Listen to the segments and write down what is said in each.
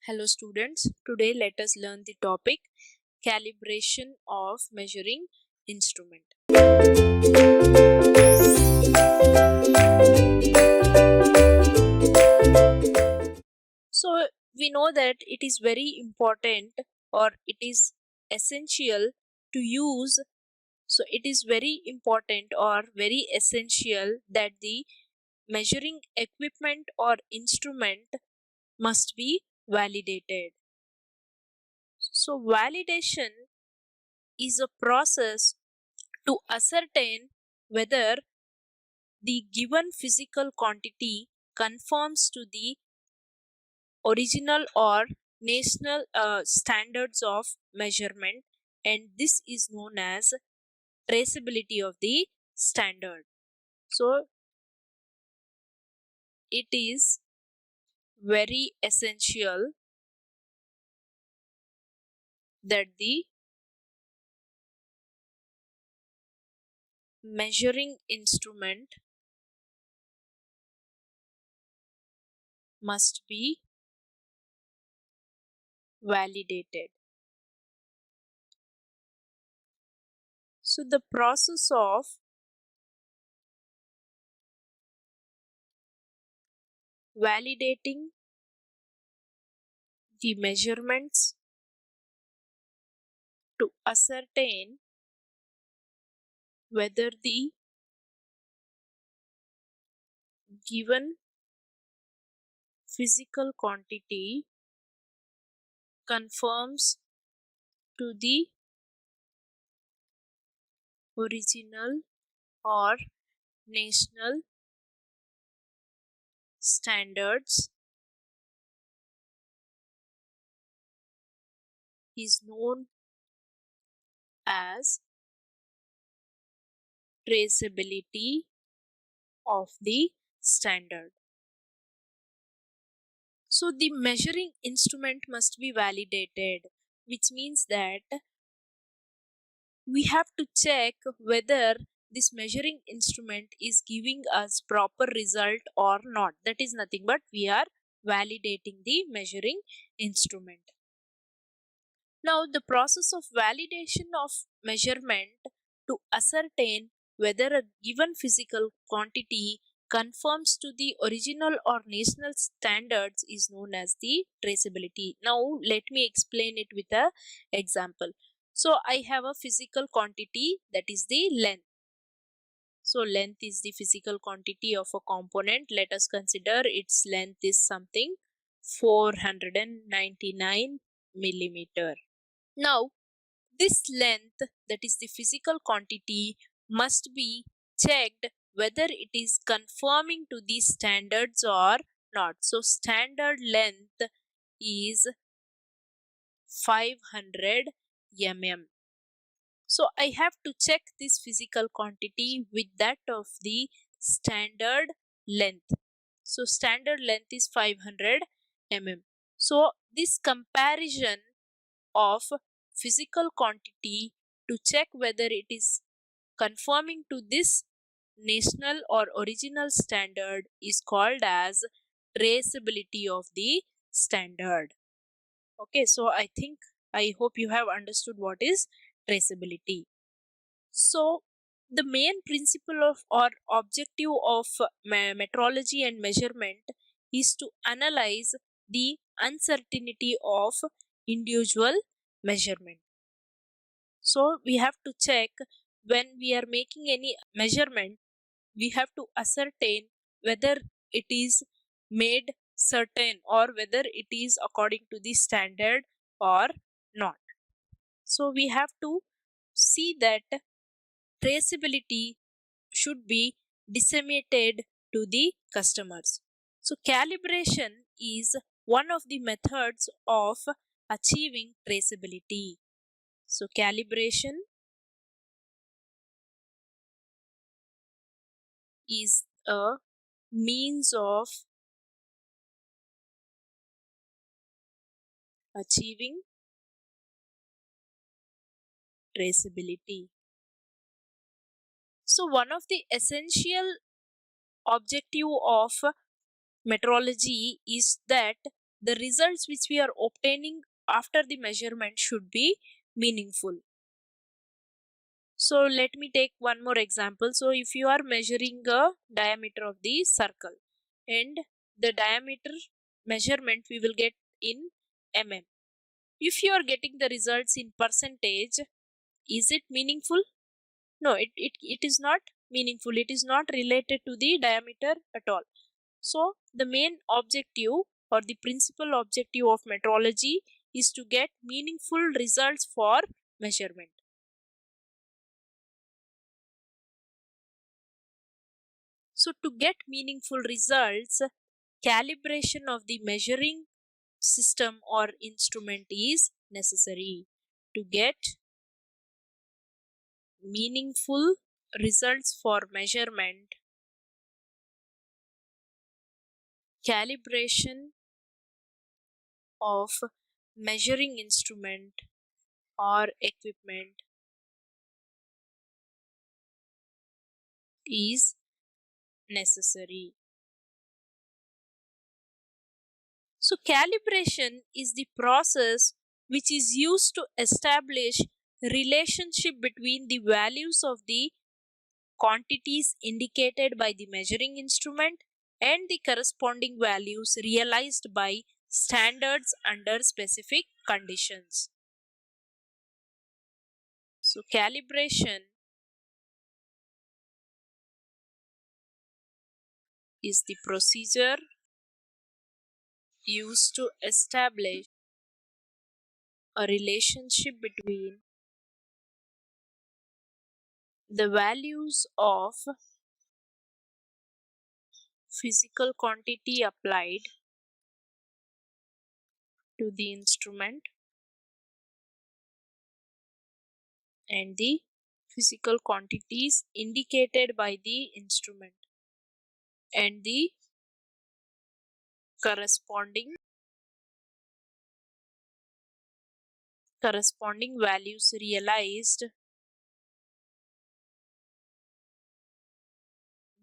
Hello students, today let us learn the topic calibration of measuring instrument. So we know that it is very important or it is essential to use. So it is very important or very essential that the measuring equipment or instrument must be validated. So validation is a process to ascertain whether the given physical quantity conforms to the original or national standards of measurement, and this is known as traceability of the standard. So it is very essential that the measuring instrument must be validated. So the process of validating the measurements to ascertain whether the given physical quantity conforms to the original or national standards is known as traceability of the standard. So the measuring instrument must be validated, which means that we have to check whether this measuring instrument is giving us proper result or not. That is nothing but we are validating the measuring instrument. Now the process of validation of measurement to ascertain whether a given physical quantity conforms to the original or national standards is known as the traceability. Now let me explain it with a example. So I have a physical quantity, that is the length. So length is the physical quantity of a component. Let us consider its length is something 499 millimeter. Now this length, that is the physical quantity, must be checked whether it is conforming to the standards or not. So standard length is 500 mm. So I have to check this physical quantity with that of the standard length. So standard length is 500 mm. So this comparison of physical quantity to check whether it is conforming to this national or original standard is called as traceability of the standard. Okay, so I hope you have understood what is traceability. So the main principle of or objective of metrology and measurement is to analyze the uncertainty of individual measurement. So we have to check when we are making any measurement, we have to ascertain whether it is made certain or whether it is according to the standard or not. So we have to see that traceability should be disseminated to the customers. So calibration is one of the methods of achieving traceability. So calibration is a means of achieving traceability. So one of the essential objective of metrology is that the results which we are obtaining after the measurement should be meaningful. So let me take one more example. So if you are measuring a diameter of the circle and the diameter measurement we will get in mm. If you are getting the results in percentage, is it meaningful? No, it is not meaningful. It is not related to the diameter at all. So the main objective or the principal objective of metrology is to get meaningful results for measurement. So to get meaningful results, calibration of the measuring system or instrument is necessary. To get meaningful results for measurement, calibration of measuring instrument or equipment is necessary. So calibration is the process which is used to establish relationship between the values of the quantities indicated by the measuring instrument and the corresponding values realized by standards under specific conditions. So calibration is the procedure used to establish a relationship between the values of physical quantity applied to the instrument and the physical quantities indicated by the instrument and the corresponding values realized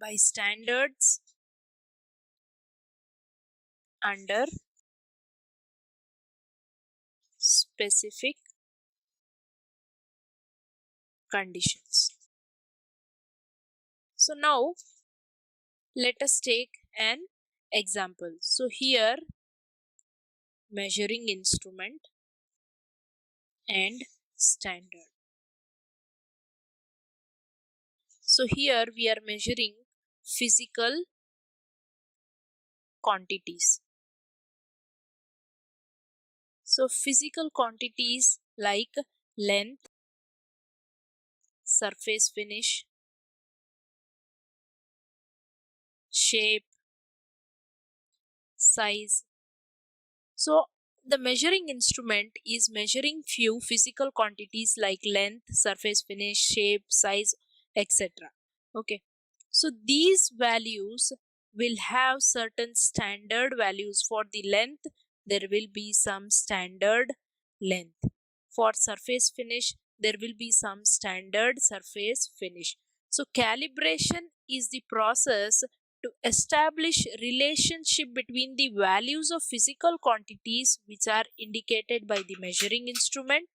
by standards under specific conditions. So now let us take an example. So here measuring instrument and standard. So here we are measuring physical quantities. So physical quantities like length, surface finish, shape, size. So the measuring instrument is measuring few physical quantities like length, surface finish, shape, size, etc. Okay. So these values will have certain standard values. For the length, there will be some standard length. For surface finish, there will be some standard surface finish. So calibration is the process to establish relationship between the values of physical quantities which are indicated by the measuring instrument.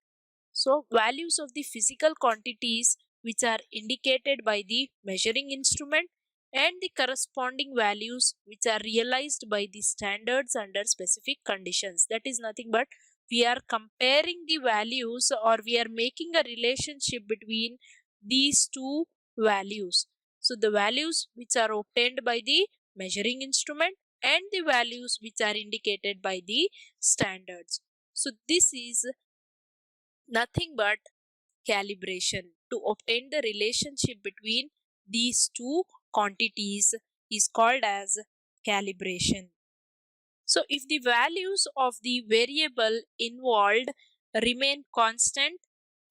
So values of the physical quantities which are indicated by the measuring instrument and the corresponding values which are realized by the standards under specific conditions. That is nothing but we are comparing the values or we are making a relationship between these two values. So the values which are obtained by the measuring instrument and the values which are indicated by the standards. So this is nothing but calibration. To obtain the relationship between these two quantities is called as calibration. So if the values of the variable involved remain constant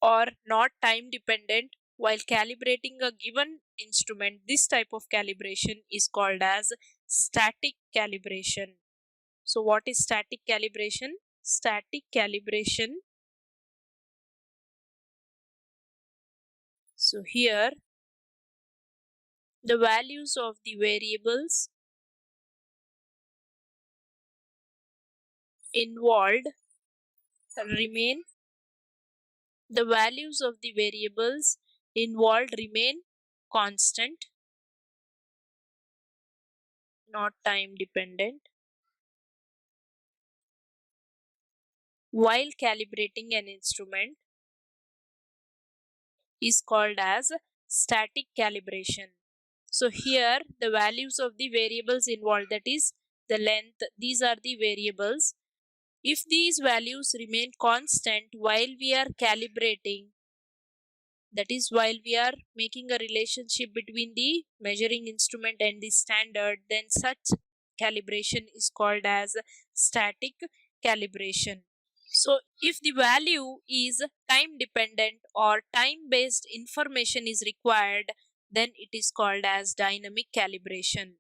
or not time dependent while calibrating a given instrument, this type of calibration is called as static calibration. So what is static calibration? Static calibration. So here the values of the variables involved remain, the values of the variables involved remain constant, not time dependent, while calibrating an instrument is called as static calibration. So here the values of the variables involved, that is the length, these are the variables. If these values remain constant while we are calibrating, that is while we are making a relationship between the measuring instrument and the standard, then such calibration is called as static calibration. So if the value is time dependent or time based information is required, then it is called as dynamic calibration.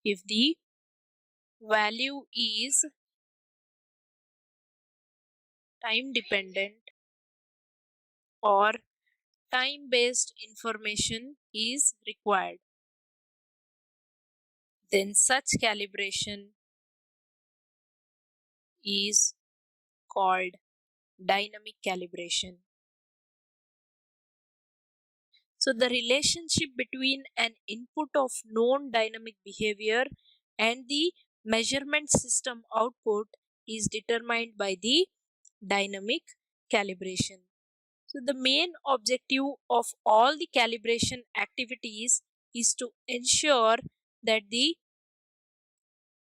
If the value is time dependent or time based information is required, then such calibration is called dynamic calibration. So, the relationship between an input of known dynamic behavior and the measurement system output is determined by the dynamic calibration. So, the main objective of all the calibration activities is to ensure that the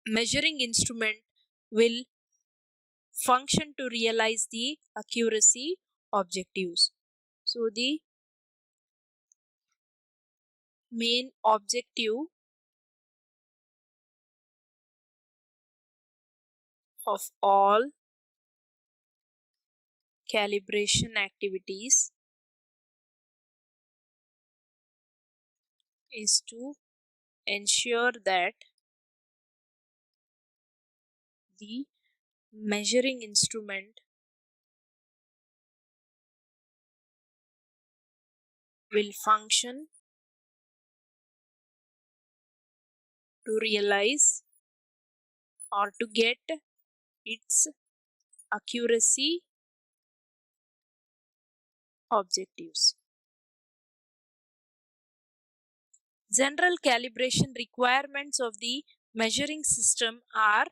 measuring instrument will function to realize the accuracy objectives. So, the main objective of all calibration activities is to ensure that the measuring instrument will function to realize or to get its accuracy objectives. General calibration requirements of the measuring system are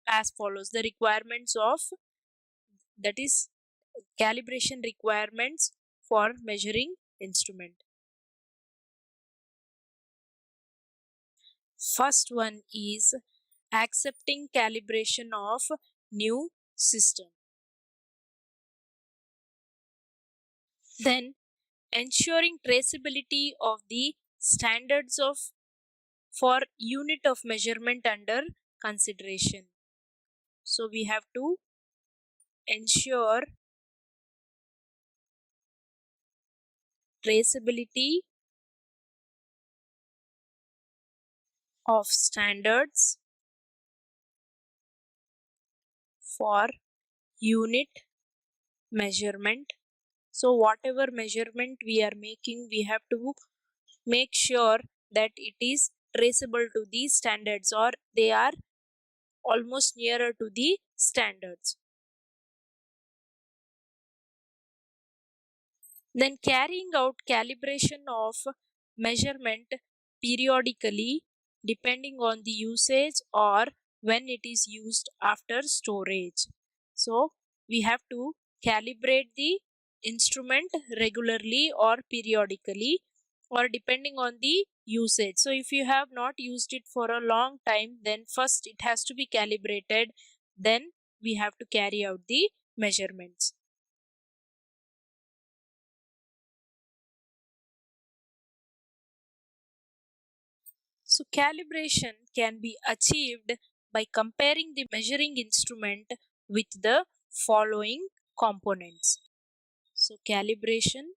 as follows. The requirements of, that is calibration requirements for measuring instrument. First one is accepting calibration of new system. Then ensuring traceability of the standards of for unit of measurement under consideration. So we have to ensure traceability of standards for unit measurement. So whatever measurement we are making, we have to make sure that it is traceable to these standards or they are almost nearer to the standards. Then carrying out calibration of measurement periodically depending on the usage or when it is used after storage. So we have to calibrate the instrument regularly or periodically or depending on the usage. So if you have not used it for a long time, then first it has to be calibrated, then we have to carry out the measurements. So calibration can be achieved by comparing the measuring instrument with the following components. So calibration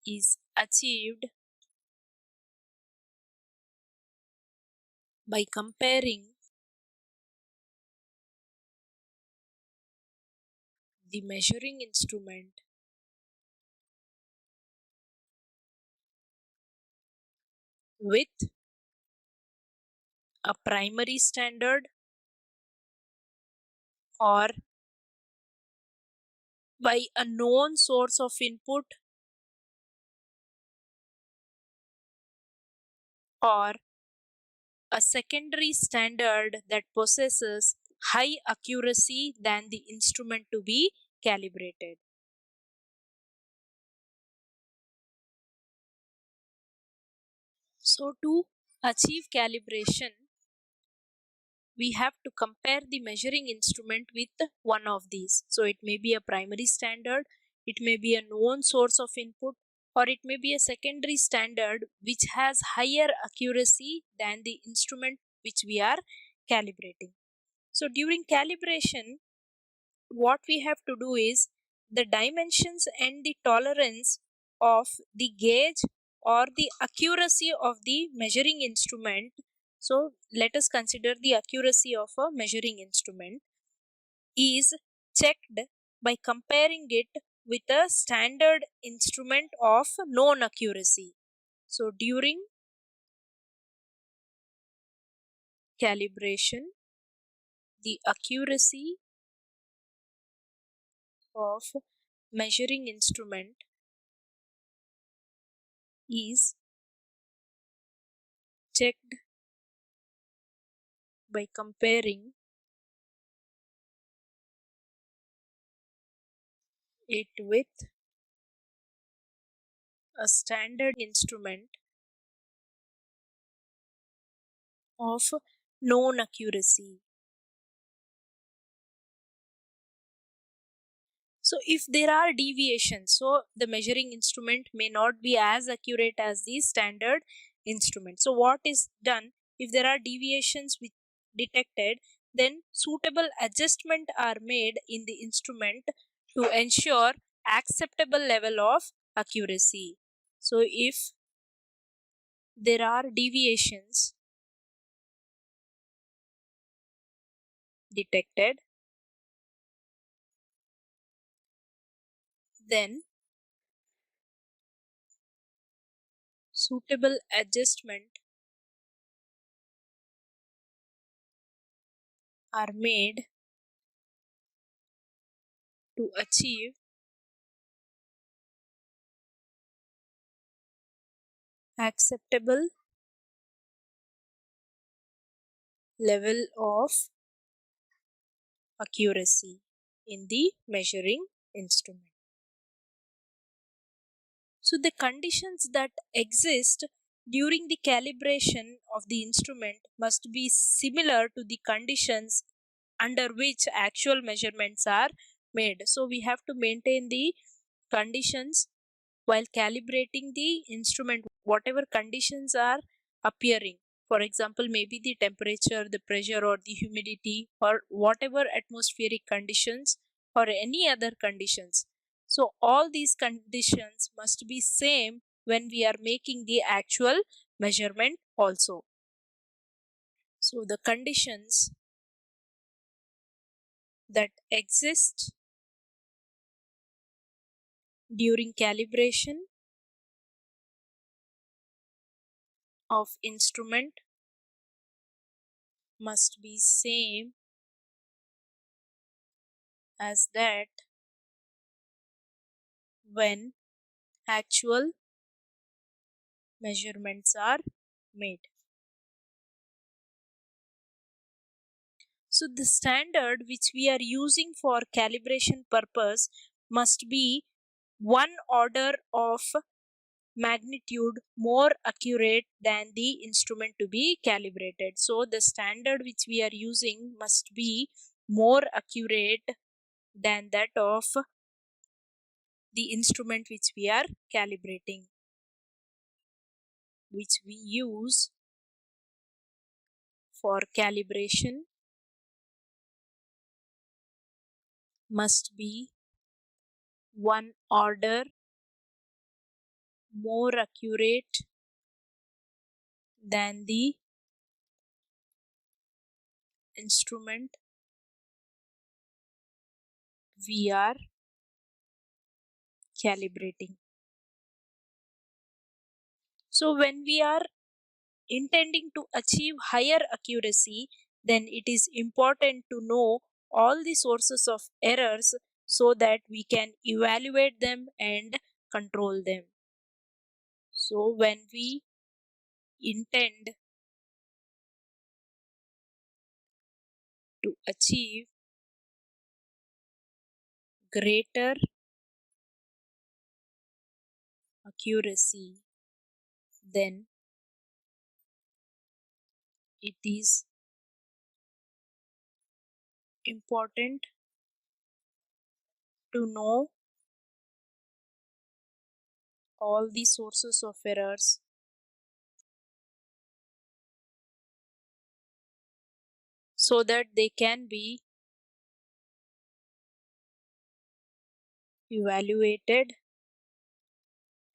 is achieved by comparing the measuring instrument with a primary standard or by a known source of input or a secondary standard that possesses high accuracy than the instrument to be calibrated. So to achieve calibration, we have to compare the measuring instrument with one of these. So it may be a primary standard, it may be a known source of input, or it may be a secondary standard which has higher accuracy than the instrument which we are calibrating. So during calibration, what we have to do is the dimensions and the tolerance of the gauge or the accuracy of the measuring instrument. So let us consider the accuracy of a measuring instrument is checked by comparing it with a standard instrument of known accuracy. So during calibration, the accuracy of measuring instrument is checked by comparing it with a standard instrument of known accuracy. So if there are deviations, so the measuring instrument may not be as accurate as the standard instrument. So what is done if there are deviations which detected, then suitable adjustment are made in the instrument to ensure acceptable level of accuracy. So if there are deviations detected, then suitable adjustment are made to achieve acceptable level of accuracy in the measuring instrument. So the conditions that exist during the calibration of the instrument must be similar to the conditions under which actual measurements are made. So we have to maintain the conditions while calibrating the instrument, whatever conditions are appearing. For example, maybe the temperature, the pressure, or the humidity, or whatever atmospheric conditions, or any other conditions. So all these conditions must be same when we are making the actual measurement also. So the conditions that exist during calibration of instrument must be same as that when actual measurements are made. So the standard which we are using for calibration purpose must be one order of magnitude more accurate than the instrument to be calibrated. So the standard which we are using must be more accurate than that of the instrument which we are calibrating, which we use for calibration must be one order more accurate than the instrument we are calibrating. So when we are intending to achieve higher accuracy, then it is important to know all the sources of errors so that we can evaluate them and control them. So, when we intend to achieve greater accuracy, then it is important to know all the sources of errors so that they can be evaluated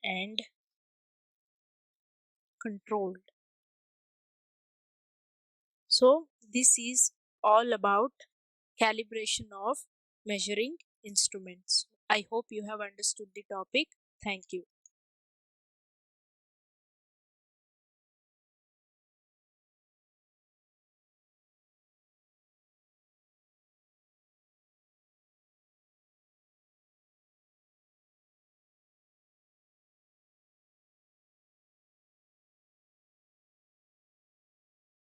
and controlled. So, this is all about calibration of measuring instruments. I hope you have understood the topic. Thank you.